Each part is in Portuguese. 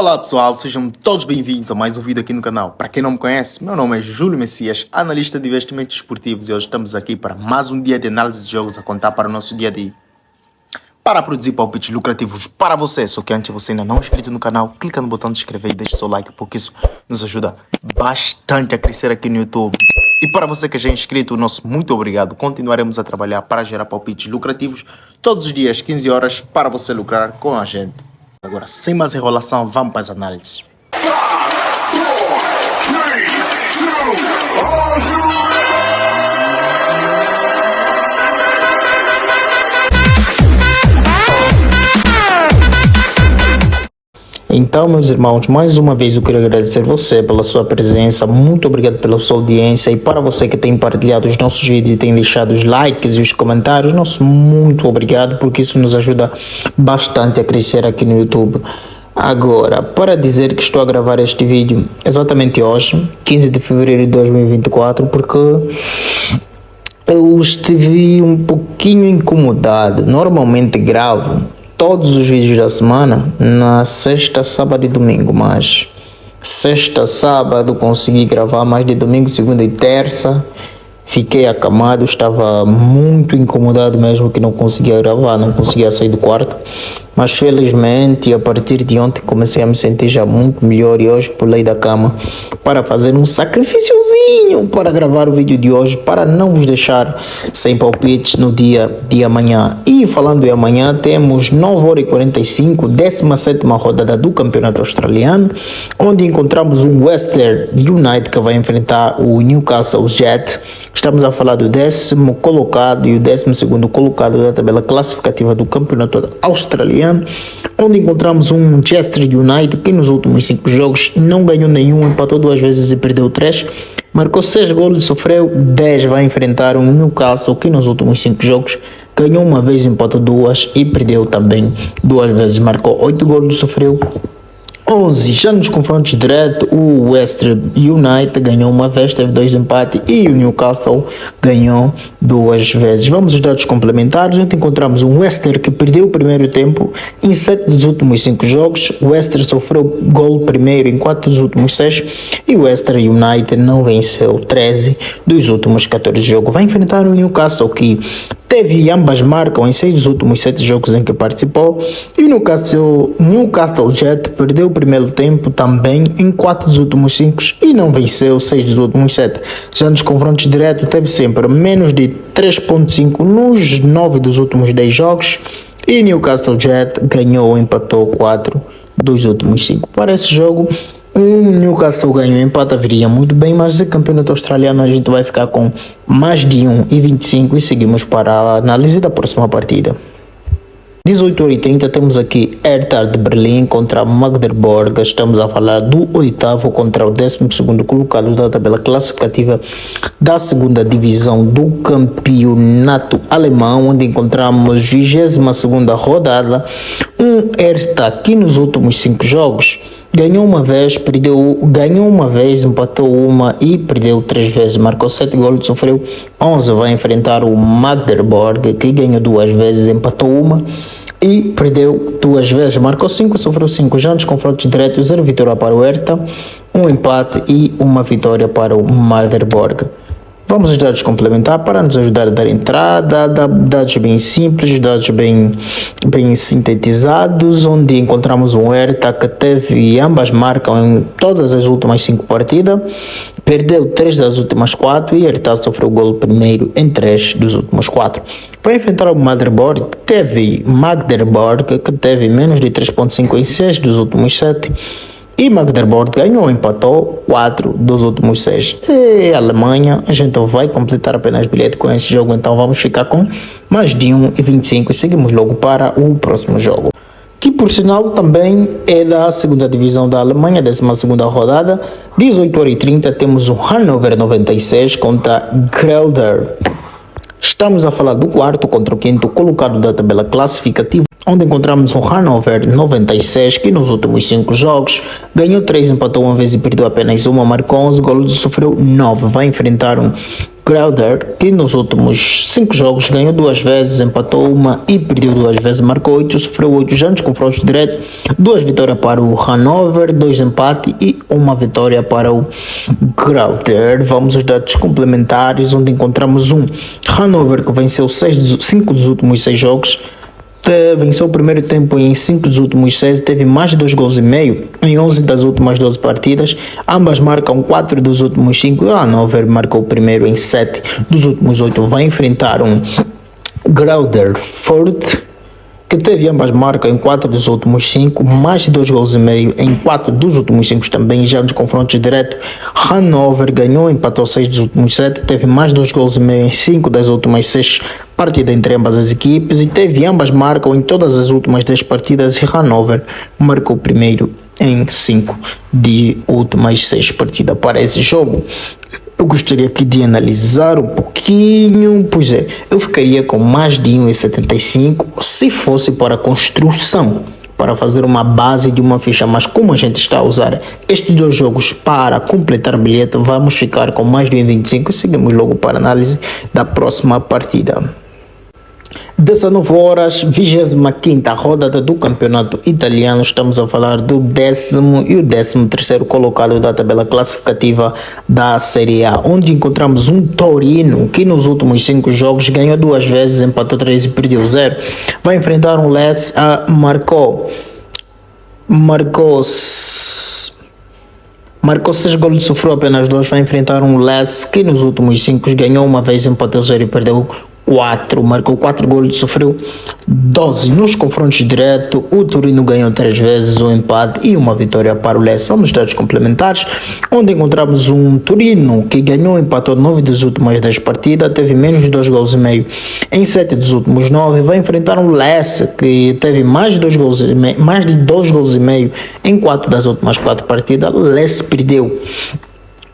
Olá pessoal, sejam todos bem-vindos a mais um vídeo aqui no canal. Para quem não me conhece, meu nome é Júlio Messias, analista de investimentos esportivos, e hoje estamos aqui para mais um dia de análise de jogos a contar para o nosso dia a dia. Para produzir palpites lucrativos para você, só que antes você ainda não é inscrito no canal, clica no botão de inscrever e deixe seu like, porque isso nos ajuda bastante a crescer aqui no YouTube. E para você que já é inscrito, nosso muito obrigado. Continuaremos a trabalhar para gerar palpites lucrativos todos os dias, 15 horas, para você lucrar com a gente. Agora, sem mais enrolação, vamos para as análises. Então, meus irmãos, mais uma vez eu quero agradecer você pela sua presença, muito obrigado pela sua audiência, e para você que tem partilhado os nossos vídeos e tem deixado os likes e os comentários, nosso muito obrigado, porque isso nos ajuda bastante a crescer aqui no YouTube. Agora, para dizer que estou a gravar este vídeo exatamente hoje, 15 de fevereiro de 2024, porque eu estive um pouquinho incomodado. Normalmente gravo todos os vídeos da semana na sexta, sábado e domingo, mas sexta, sábado consegui gravar, mais de domingo, segunda e terça fiquei acamado, estava muito incomodado mesmo, que não conseguia gravar, não conseguia sair do quarto, mas felizmente a partir de ontem comecei a me sentir já muito melhor, e hoje pulei da cama para fazer um sacrifíciozinho para gravar o vídeo de hoje, para não vos deixar sem palpites no dia de amanhã. E falando em amanhã, temos 9h45, 17ª rodada do Campeonato Australiano, onde encontramos um Western United que vai enfrentar o Newcastle Jets. Estamos a falar do 10º colocado e o 12º colocado da tabela classificativa do Campeonato Australiano, onde encontramos um Manchester United que nos últimos 5 jogos não ganhou nenhum, empatou 2 vezes e perdeu 3, marcou 6 golos e sofreu 10. Vai enfrentar um Newcastle que nos últimos 5 jogos ganhou 1 vez, empatou 2 e perdeu também 2 vezes, marcou 8 golos e sofreu 11. Já nos confrontos diretos, o West United ganhou 1 vez, teve 2 empates, e o Newcastle ganhou 2 vezes. Vamos aos dados complementares, onde encontramos um Western que perdeu o primeiro tempo em 7 dos últimos 5 jogos. O Western sofreu gol primeiro em 4 dos últimos 6, e o West United não venceu 13 dos últimos 14 jogos. Vai enfrentar o Newcastle, que teve ambas marcam em 6 dos últimos 7 jogos em que participou, e o Newcastle Jet perdeu o primeiro tempo também em 4 dos últimos 5 e não venceu 6 dos últimos 7. Já nos confrontos diretos teve sempre menos de 3.5 nos 9 dos últimos 10 jogos, e Newcastle Jet ganhou ou empatou 4 dos últimos 5. Para esse jogo, Newcastle ganhou, empate viria muito bem, mas o campeonato australiano a gente vai ficar com mais de 1,25 e seguimos para a análise da próxima partida. 18h30 temos aqui Hertha de Berlim contra Magdeburg. Estamos a falar do 8º contra o 12º colocado da tabela classificativa da 2ª divisão do campeonato alemão, onde encontramos 22ª rodada. Hertha que nos últimos 5 jogos ganhou 1 vez, ganhou 1 vez, empatou 1 e perdeu 3 vezes, marcou 7 gols, sofreu 11. Vai enfrentar o Magdeburg, que ganhou 2 vezes, empatou 1 e perdeu 2 vezes, marcou 5, sofreu 5. Já nos confrontos diretos, 0 vitória para o Hertha, 1 empate e 1 vitória para o Magdeburg. Vamos aos dados complementares para nos ajudar a dar entrada, dados bem simples, dados bem sintetizados, onde encontramos um Hertha que teve ambas marcam em todas as últimas 5 partidas, perdeu 3 das últimas 4 e Hertha sofreu o gol primeiro em 3 dos últimos 4. Vai enfrentar o Magdeburg, que teve menos de 3.5 em 6 dos últimos 7. E Magdeburg ganhou, empatou 4 dos últimos 6. E a Alemanha, a gente vai completar apenas bilhete com esse jogo, então vamos ficar com mais de 1,25 e seguimos logo para o próximo jogo, que por sinal também é da 2ª divisão da Alemanha, 12ª rodada. 18h30 temos o Hannover 96 contra Grelder. Estamos a falar do 4º contra o 5º colocado da tabela classificativa onde encontramos o Hannover 96, que nos últimos 5 jogos ganhou 3, empatou uma vez e perdeu apenas uma, marcou 11 golos e sofreu 9. Vai enfrentar um Crowder, que nos últimos 5 jogos ganhou 2 vezes, empatou uma e perdeu 2 vezes, marcou 8, sofreu 8 já nos confrontos diretos, 2 vitórias para o Hannover, 2 empates e uma vitória para o Crowder. Vamos aos dados complementares, onde encontramos um Hannover que venceu 5 dos últimos 6 jogos, venceu o primeiro tempo em 5 dos últimos 6, teve mais de 2 gols e meio em 11 das últimas 12 partidas, ambas marcam 4 dos últimos 5, a Hannover marcou o primeiro em 7 dos últimos 8, vai enfrentar um Greuther que teve ambas marcas em 4 dos últimos 5, mais de 2 gols e meio em 4 dos últimos 5 também, já nos confrontos diretos. Hannover ganhou, empatou 6 dos últimos 7, teve mais de 2 gols e meio em 5 das últimas 6 partidas entre ambas as equipes e teve ambas marcas em todas as últimas 10 partidas e Hannover marcou primeiro em 5 de últimas 6 partidas. Para esse jogo, eu gostaria aqui de analisar um pouquinho, pois é, eu ficaria com mais de 1,75 se fosse para construção, para fazer uma base de uma ficha, mas como a gente está a usar estes 2 jogos para completar bilhete, vamos ficar com mais de 1,25 e seguimos logo para a análise da próxima partida. 19 horas, 25ª rodada do campeonato italiano. Estamos a falar do 10º e o 13º colocado da tabela classificativa da Série A, onde encontramos um Torino que nos últimos 5 jogos ganhou 2 vezes, empatou 3 e perdeu 0. Vai enfrentar um Lecce, marcou 6 gols, sofreu apenas 2. Vai enfrentar um Lecce que nos últimos 5 ganhou uma vez, empatou 0 e perdeu 4, marcou 4 gols, sofreu 12 nos confrontos diretos. O Torino ganhou 3 vezes, um empate e uma vitória para o Lecce. Vamos dados complementares, onde encontramos um Torino que ganhou, empatou 9 das últimas 10 partidas, teve menos de 2 gols e meio em 7 dos últimos 9. Vai enfrentar um Lecce que teve mais de 2 gols e meio em 4 das últimas 4 partidas. O Lecce perdeu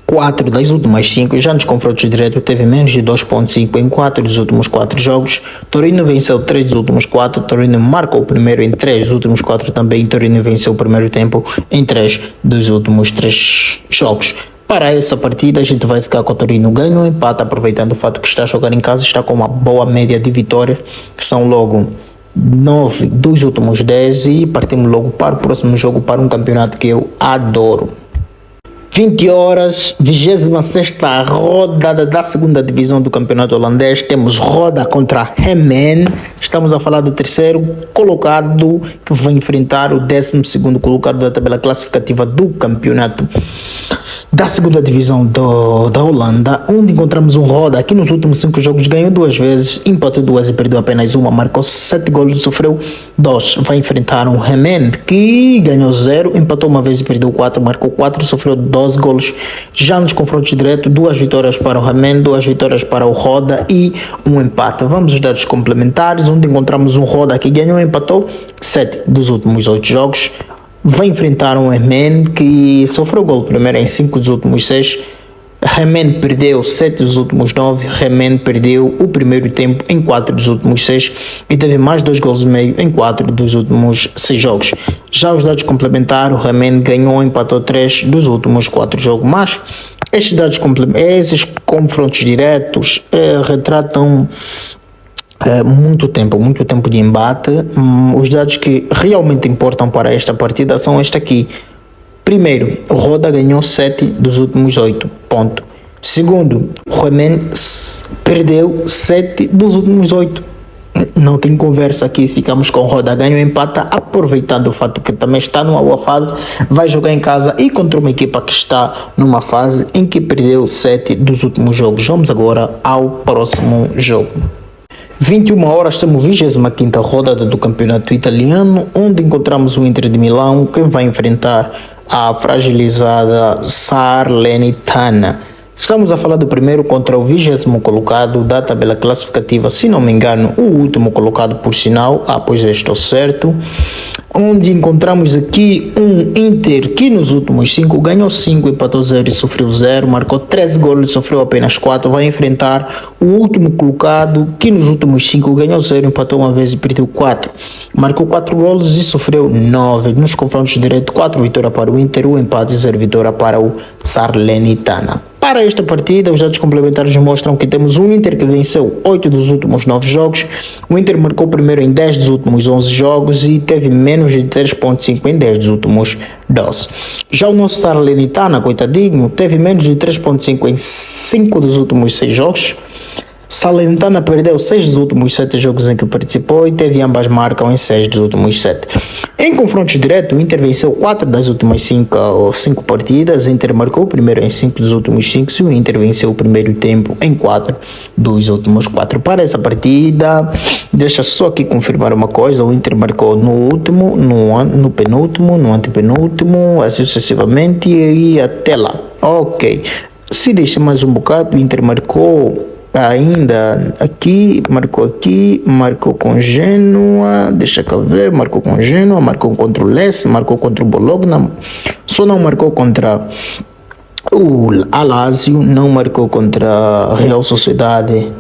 4 das últimas 5, já nos confrontos diretos teve menos de 2.5 em 4 dos últimos 4 jogos. Torino venceu 3 dos últimos 4, Torino marcou o primeiro em 3 dos últimos 4 também, Torino venceu o primeiro tempo em 3 dos últimos 3 jogos. Para essa partida a gente vai ficar com o Torino ganho ou empate, aproveitando o fato que está a jogar em casa, está com uma boa média de vitória, que são logo 9 dos últimos 10, e partimos logo para o próximo jogo, para um campeonato que eu adoro. 20 horas, 26ª rodada da segunda divisão do campeonato holandês. Temos roda contra Hemen. Estamos a falar do 3º colocado que vai enfrentar o 12º colocado da tabela classificativa do campeonato da segunda divisão da Holanda, onde encontramos um Roda que nos últimos 5 jogos ganhou 2 vezes, empatou 2 e perdeu apenas uma, marcou 7 gols, sofreu 2. Vai enfrentar um Hemen que ganhou 0, empatou uma vez e perdeu 4, marcou 4, sofreu 12 gols. Já nos confrontos diretos, 2 vitórias para o Hemen, 2 vitórias para o Roda e um empate. Vamos aos dados complementares, onde encontramos um Roda que ganhou e empatou 7 dos últimos 8 jogos. Vai enfrentar um Hemen que sofreu gol primeiro em 5 dos últimos 6. Hemen perdeu 7 dos últimos 9. Hemen perdeu o primeiro tempo em 4 dos últimos 6 e teve mais 2 gols e meio em 4 dos últimos 6 jogos. Já os dados complementares, o Hemen ganhou e empatou 3 dos últimos 4 jogos, mas esses confrontos diretos retratam muito tempo de embate. Os dados que realmente importam para esta partida são este aqui. Primeiro, o Roda ganhou 7 dos últimos 8 pontos. Segundo, o Hemen perdeu 7 dos últimos 8. Não tem conversa aqui, ficamos com o Roda ganho, empata, aproveitando o fato que também está numa boa fase, vai jogar em casa e contra uma equipa que está numa fase em que perdeu 7 dos últimos jogos. Vamos agora ao próximo jogo. 21 horas, temos a 25ª rodada do campeonato italiano, onde encontramos o Inter de Milão, que vai enfrentar a fragilizada Salernitana. Estamos a falar do primeiro contra o 20º colocado da tabela classificativa, se não me engano, o último colocado, por sinal, pois estou certo. onde encontramos aqui um Inter que nos últimos 5 ganhou 5, empatou 0 e sofreu 0, marcou 13 golos e sofreu apenas 4, vai enfrentar o último colocado que nos últimos 5 ganhou 0, empatou uma vez e perdeu 4, marcou 4 golos e sofreu 9, nos confrontos diretos 4 vitórias para o Inter, 1 empate e 0 vitória para o Salernitana. Para esta partida, os dados complementares mostram que temos um Inter que venceu 8 dos últimos 9 jogos. O Inter marcou primeiro em 10 dos últimos 11 jogos e teve menos de 3.5 em 10 dos últimos 12. Já o nosso Salernitana, coitadinho, teve menos de 3.5 em 5 dos últimos 6 jogos. Salernitana perdeu 6 dos últimos 7 jogos em que participou e teve ambas marcam em 6 dos últimos 7. Em confrontos diretos, o Inter venceu 4 das últimas 5 partidas. O Inter marcou o primeiro em 5 dos últimos 5 e o Inter venceu o primeiro tempo em 4 dos últimos 4. Para essa partida, deixa só aqui confirmar uma coisa: o Inter marcou no último, no penúltimo, no antepenúltimo, assim sucessivamente e até lá. Ok. Se deixa mais um bocado, o Inter marcou ainda aqui, marcou com Genoa, deixa cá ver, marcou com Genoa, marcou contra o Lecce, marcou contra o Bologna, só não marcou contra o Lazio, não marcou contra a Real Sociedade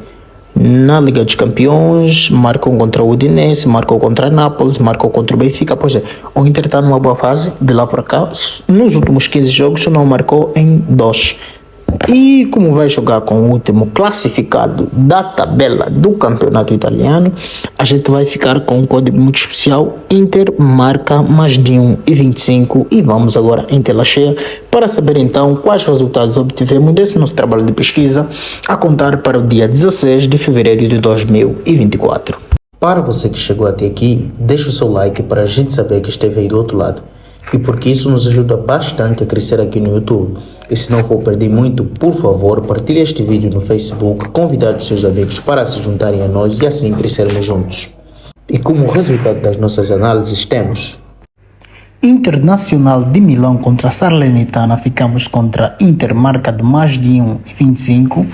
na Liga dos Campeões, marcou contra o Udinese, marcou contra a Nápoles, marcou contra o Benfica. Pois é, o Inter está numa boa fase, de lá para cá, nos últimos 15 jogos só não marcou em 2. E como vai jogar com o último classificado da tabela do campeonato italiano, a gente vai ficar com um código muito especial: Inter marca mais de 1,25. E vamos agora em tela cheia para saber então quais resultados obtivemos desse nosso trabalho de pesquisa a contar para o dia 16 de fevereiro de 2024. Para você que chegou até aqui, deixa o seu like para a gente saber que esteve aí do outro lado. E porque isso nos ajuda bastante a crescer aqui no YouTube. E se não for perder muito, por favor, partilhe este vídeo no Facebook, convidar os seus amigos para se juntarem a nós e assim crescermos juntos. E como resultado das nossas análises temos Internacional de Milão contra a Salernitana, ficamos contra Inter, marca de mais de 1,25.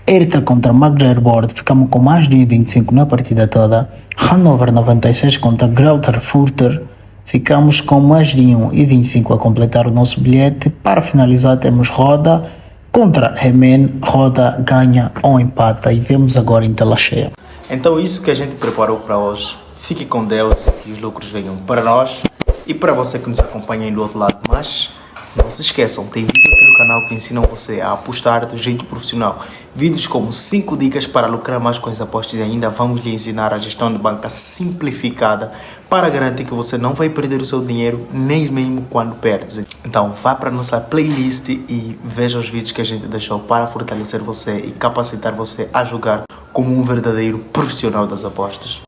Hertha contra Magdeburg, ficamos com mais de 1,25 na partida toda. Hannover 96 contra Greuther Fürth, ficamos com mais de 1,25 a completar o nosso bilhete. Para finalizar, temos Roda contra Remen. Roda ganha ou empata. E vemos agora em tela cheia. Então isso que a gente preparou para hoje. Fique com Deus e que os lucros venham para nós e para você que nos acompanha aí do outro lado. Mas não se esqueçam, tem vídeo aqui no canal que ensinam você a apostar do jeito profissional. Vídeos como 5 dicas para lucrar mais com as apostas e ainda vamos lhe ensinar a gestão de banca simplificada para garantir que você não vai perder o seu dinheiro nem mesmo quando perde. Então vá para a nossa playlist e veja os vídeos que a gente deixou para fortalecer você e capacitar você a jogar como um verdadeiro profissional das apostas.